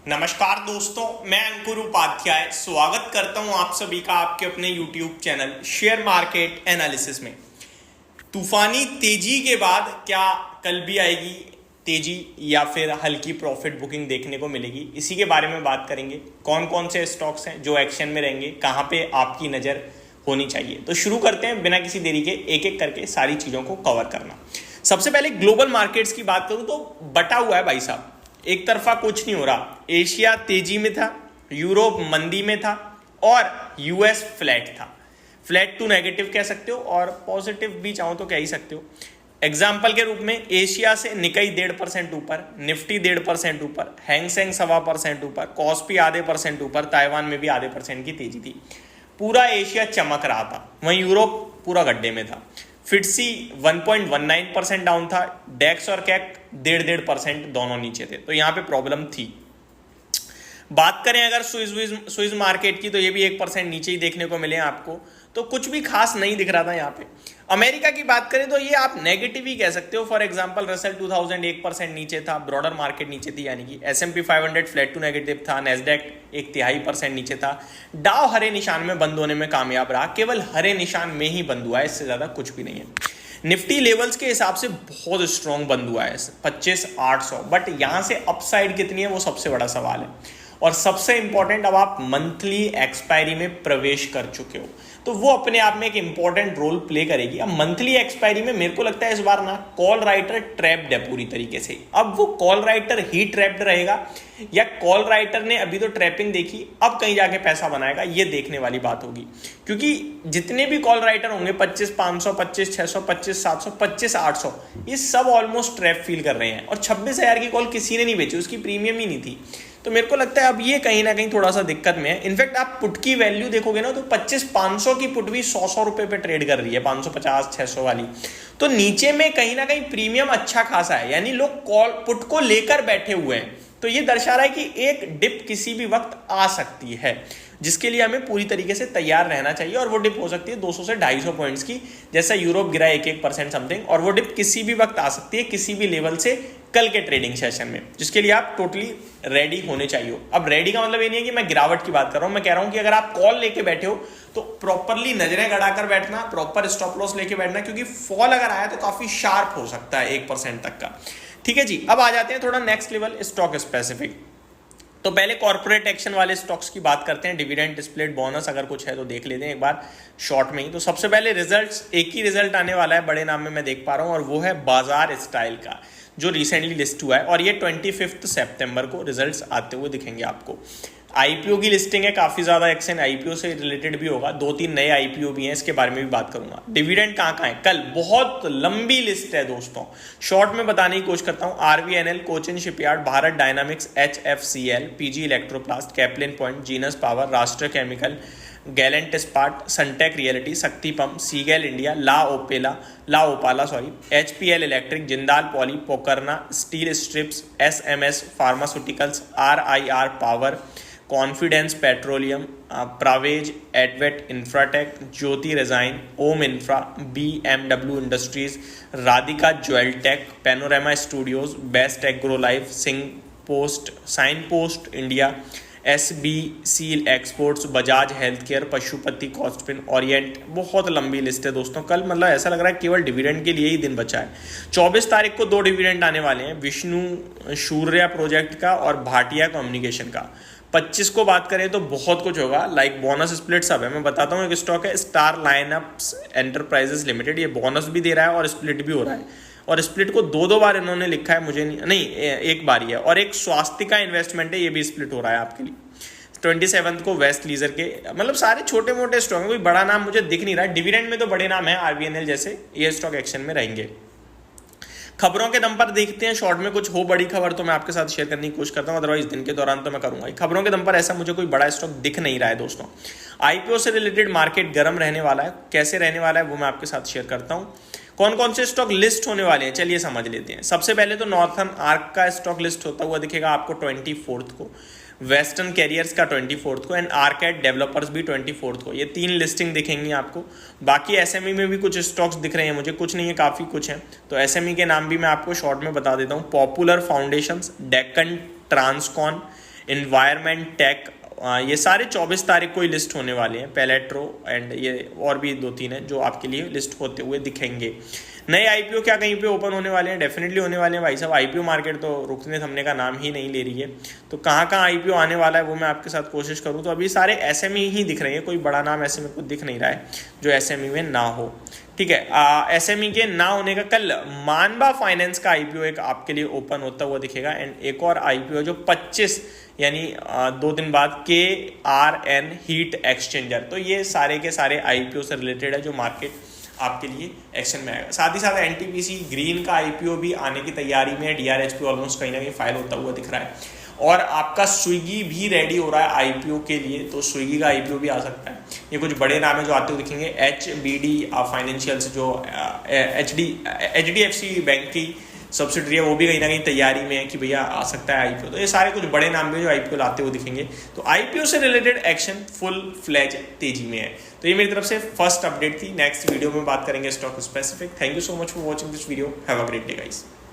नमस्कार दोस्तों, मैं अंकुर उपाध्याय स्वागत करता हूं आप सभी का आपके अपने YouTube channel share market analysis में। तूफानी तेजी के बाद क्या कल भी आएगी तेजी या फिर हल्की प्रॉफिट बुकिंग देखने को मिलेगी, इसी के बारे में बात करेंगे। कौन कौन से स्टॉक्स हैं जो एक्शन में रहेंगे, कहां पे आपकी नज़र होनी चाहिए। तो शुरू करते हैं बिना किसी देरी के, एक एक करके सारी चीज़ों को कवर करना। सबसे पहले ग्लोबल मार्केट्स की बात करूं तो बटा हुआ है भाई साहब, एक तरफा कुछ नहीं हो रहा। एशिया तेजी में था, यूरोप मंदी में था और यूएस फ्लैट था। फ्लैट टू नेगेटिव कह सकते हो और पॉजिटिव भी चाहो तो कह ही सकते हो। एग्जाम्पल के रूप में एशिया से निकाई 1.5% ऊपर, निफ्टी 1.5% ऊपर, हैंगसेंग 1.25% ऊपर, कॉस्पी आधे % ऊपर, ताइवान में भी आधे % की तेजी थी। पूरा एशिया चमक रहा था, वहीं यूरोप पूरा गड्ढे में था। फिटसी 1.19% डाउन था, डेक्स और कैक 1.5% दोनों नीचे थे, तो यहाँ पे प्रॉब्लम थी। बात करें अगर स्विस मार्केट की, तो ये भी 1% नीचे ही देखने को मिले आपको, तो कुछ भी खास नहीं दिख रहा था यहाँ पे। अमेरिका की बात करें तो ये आप नेगेटिव ही कह सकते हो। फॉर एग्जांपल रसेल 2000 1% नीचे था, ब्रॉडर मार्केट नीचे थी, यानी कि S&P 500 फ्लैट टू नेगेटिव था, नेस्डैक 1/3% नीचे था। डाउ हरे निशान में बंद होने में कामयाब रहा, केवल हरे निशान में ही बंद हुआ है, इससे ज्यादा कुछ भी नहीं है। निफ्टी लेवल्स के हिसाब से बहुत स्ट्रॉन्ग बंद हुआ है 25,800, बट यहां से अपसाइड कितनी है वो सबसे बड़ा सवाल है। और सबसे इंपॉर्टेंट, अब आप मंथली एक्सपायरी में प्रवेश कर चुके हो, तो वो अपने आप में एक इंपॉर्टेंट रोल प्ले करेगी। अब मंथली एक्सपायरी में मेरे को लगता है इस बार ना कॉल राइटर ट्रैप्ड है पूरी तरीके से। अब वो कॉल राइटर ही ट्रैप्ड रहेगा या कॉल राइटर ने अभी तो ट्रैपिंग देखी, अब कहीं जाके पैसा बनाएगा, ये देखने वाली बात होगी। क्योंकि जितने भी कॉल राइटर होंगे 25,500, 25,600, 25,700, 25,800, ये सब ऑलमोस्ट ट्रैप फील कर रहे हैं। और 26,000 की कॉल किसी ने नहीं बेची, उसकी प्रीमियम ही नहीं थी। तो मेरे को लगता है अब ये कहीं ना कहीं थोड़ा सा दिक्कत में है। इनफैक्ट आप पुट की वैल्यू देखोगे ना तो 25,500 की पुट भी 100 रुपए पे ट्रेड कर रही है, 550, 600 वाली। तो नीचे में कहीं ना कहीं प्रीमियम अच्छा खासा है, यानी लोग कॉल पुट को लेकर बैठे हुए हैं। तो ये दर्शा रहा है कि एक डिप किसी भी वक्त आ सकती है, जिसके लिए हमें पूरी तरीके से तैयार रहना चाहिए। और वो डिप हो सकती है 200 से 250 पॉइंट्स की, जैसा यूरोप गिरा 1% समथिंग, और वो डिप किसी भी वक्त आ सकती है किसी भी लेवल से कल के ट्रेडिंग सेशन में, जिसके लिए आप टोटली रेडी होने चाहिए। अब रेडी का मतलब ये नहीं है कि मैं गिरावट की बात कर रहा हूं, मैं कह रहा हूं कि अगर आप कॉल लेके बैठे हो तो प्रॉपरली नजरें गड़ाकर बैठना, प्रॉपर स्टॉप लॉस लेके बैठना, क्योंकि फॉल अगर आया तो काफी शार्प हो सकता है 1% तक का। ठीक है जी, अब आ जाते हैं थोड़ा नेक्स्ट लेवल स्टॉक स्पेसिफिक। तो पहले कॉर्पोरेट एक्शन वाले स्टॉक्स की बात करते हैं। डिविडेंड, स्प्लिट, बोनस अगर कुछ है तो देख लेते हैं एक बार शॉर्ट में ही। तो सबसे पहले रिजल्ट्स, एक ही रिजल्ट आने वाला है बड़े नाम में मैं देख पा रहा हूं, और वो है बाजार स्टाइल का, जो रिसेंटली लिस्ट हुआ है, और ये 25 सितंबर को रिजल्ट्स आते हुए दिखेंगे आपको। आईपीओ की लिस्टिंग है, काफी ज्यादा एक्शन आईपीओ से रिलेटेड भी होगा, 2-3 नए आईपीओ भी हैं, इसके बारे में भी बात करूंगा। डिविडेंड कहाँ कहाँ है कल, बहुत लंबी लिस्ट है दोस्तों, शॉर्ट में बताने की कोशिश करता हूँ। RVNL, Cochin Shipyard, Bharat Dynamics, HFCL, PG Electroplast, Caplin Point, Genus Power, Rashtra Chemical, Gallant स्पार्ट, सनटेक रियलिटी, शक्ति पंप, सीगेल India, La Opala, HPL Electric, Jindal Poly, Pokarna Steel Strips, SMS Pharmaceuticals, RIR Power, Confidence Petroleum, प्रावेज, एडवेट Infratech, Jyoti Resin, Om Infra, BMW Industries, Radhika Jeweltech, Panorama Studios, Best Agro Life, Singh Post, Sign Post India, SBC Exports, Bajaj Health Care, Pashupati, कॉस्टपिन, Orient. बहुत लंबी list है दोस्तों। कल मतलब ऐसा लग रहा है केवल डिविडेंड के लिए ही दिन बचा है। 24 तारीख को 2 डिविडेंड आने वाले हैं, विष्णु सूर्या प्रोजेक्ट का और भाटिया कम्युनिकेशन का। 25 को बात करें तो बहुत कुछ होगा, लाइक बोनस स्प्लिट सब है। मैं बताता हूँ, एक स्टॉक है स्टार लाइनअप्स एंटरप्राइजेस लिमिटेड, ये बोनस भी दे रहा है और स्प्लिट भी हो रहा है, और स्प्लिट को 2 बार इन्होंने लिखा है, मुझे नहीं एक बार ही है। और एक स्वास्तिका इन्वेस्टमेंट है, ये भी स्प्लिट हो रहा है आपके लिए 27 को। वेस्ट लीजर के, मतलब सारे छोटे मोटे स्टॉक हैं, कोई बड़ा नाम मुझे दिख नहीं रहा है। डिविडेंड में तो बड़े नाम है, आरवीएनएल जैसे, ये स्टॉक एक्शन में रहेंगे। खबरों के दम पर देखते हैं, शॉर्ट में कुछ हो बड़ी खबर तो मैं आपके साथ शेयर करने की कोशिश करता हूं, अदरवाइज दिन के दौरान तो मैं करूंगा। खबरों के दम पर ऐसा मुझे कोई बड़ा स्टॉक दिख नहीं रहा है दोस्तों। आईपीओ से रिलेटेड मार्केट गर्म रहने वाला है, कैसे रहने वाला है वो मैं आपके साथ शेयर करता हूं। कौन कौन से स्टॉक लिस्ट होने वाले हैं चलिए समझ लेते हैं। सबसे पहले तो नॉर्थर्न आर्क का स्टॉक लिस्ट होता हुआ दिखेगा आपको 24 को, वेस्टर्न कैरियर्स का 24 को, एंड आर्केड डेवलपर्स भी 24 को। ये 3 लिस्टिंग दिखेंगी आपको। बाकी एसएमई में भी कुछ स्टॉक्स दिख रहे हैं मुझे, कुछ नहीं है काफ़ी कुछ हैं, तो एसएमई के नाम भी मैं आपको शॉर्ट में बता देता हूँ। Popular Foundations, Deccan Transcon, Environment Tech, ये सारे 24 तारीख को ही लिस्ट होने वाले हैं। पेलेट्रो एंड ये और भी 2-3 हैं जो आपके लिए लिस्ट होते हुए दिखेंगे। नए आईपीओ क्या कहीं पे ओपन होने वाले हैं? डेफिनेटली होने वाले हैं भाई साहब। आईपीओ मार्केट तो रुकने थमने का नाम ही नहीं ले रही है। तो कहाँ कहाँ आईपीओ आने वाला है वो मैं आपके साथ कोशिश करूँ। तो अभी सारे एसएमई ही दिख रहे हैं, कोई बड़ा नाम ऐसे मेरे को दिख नहीं रहा है जो एसएमई में ना हो। ठीक है, एसएमई के ना होने का कल मानवा फाइनेंस का आईपीओ एक आपके लिए ओपन होता हुआ दिखेगा। एंड एक और आईपीओ जो 25 यानी 2 दिन बाद KRN हीट एक्सचेंजर। तो ये सारे के सारे आईपीओ से रिलेटेड है जो मार्केट आपके लिए एक्शन में आएगा। साथ ही साथ एनटीपीसी ग्रीन का आईपीओ भी आने की तैयारी में है। DRHP ऑलमोस्ट कहीं ना कहीं फाइल होता हुआ दिख रहा है। और आपका स्विगी भी रेडी हो रहा है आईपीओ के लिए, तो स्विगी का आईपीओ भी आ सकता है। ये कुछ बड़े नाम है जो आते हुए दिखेंगे। HBD फाइनेंशियल्स जो HDFC बैंक की सब्सिडरी है वो भी कहीं ना कहीं तैयारी में है कि भैया आ सकता है आईपीओ। तो ये सारे कुछ बड़े नाम भी जो आईपीओ लाते हुए दिखेंगे। तो आईपीओ से रिलेटेड एक्शन फुल फ्लैज तेजी में है। तो ये मेरी तरफ से फर्स्ट अपडेट थी। नेक्स्ट वीडियो में बात करेंगे stock specific. Thank you so much for watching this video. Have a great day guys.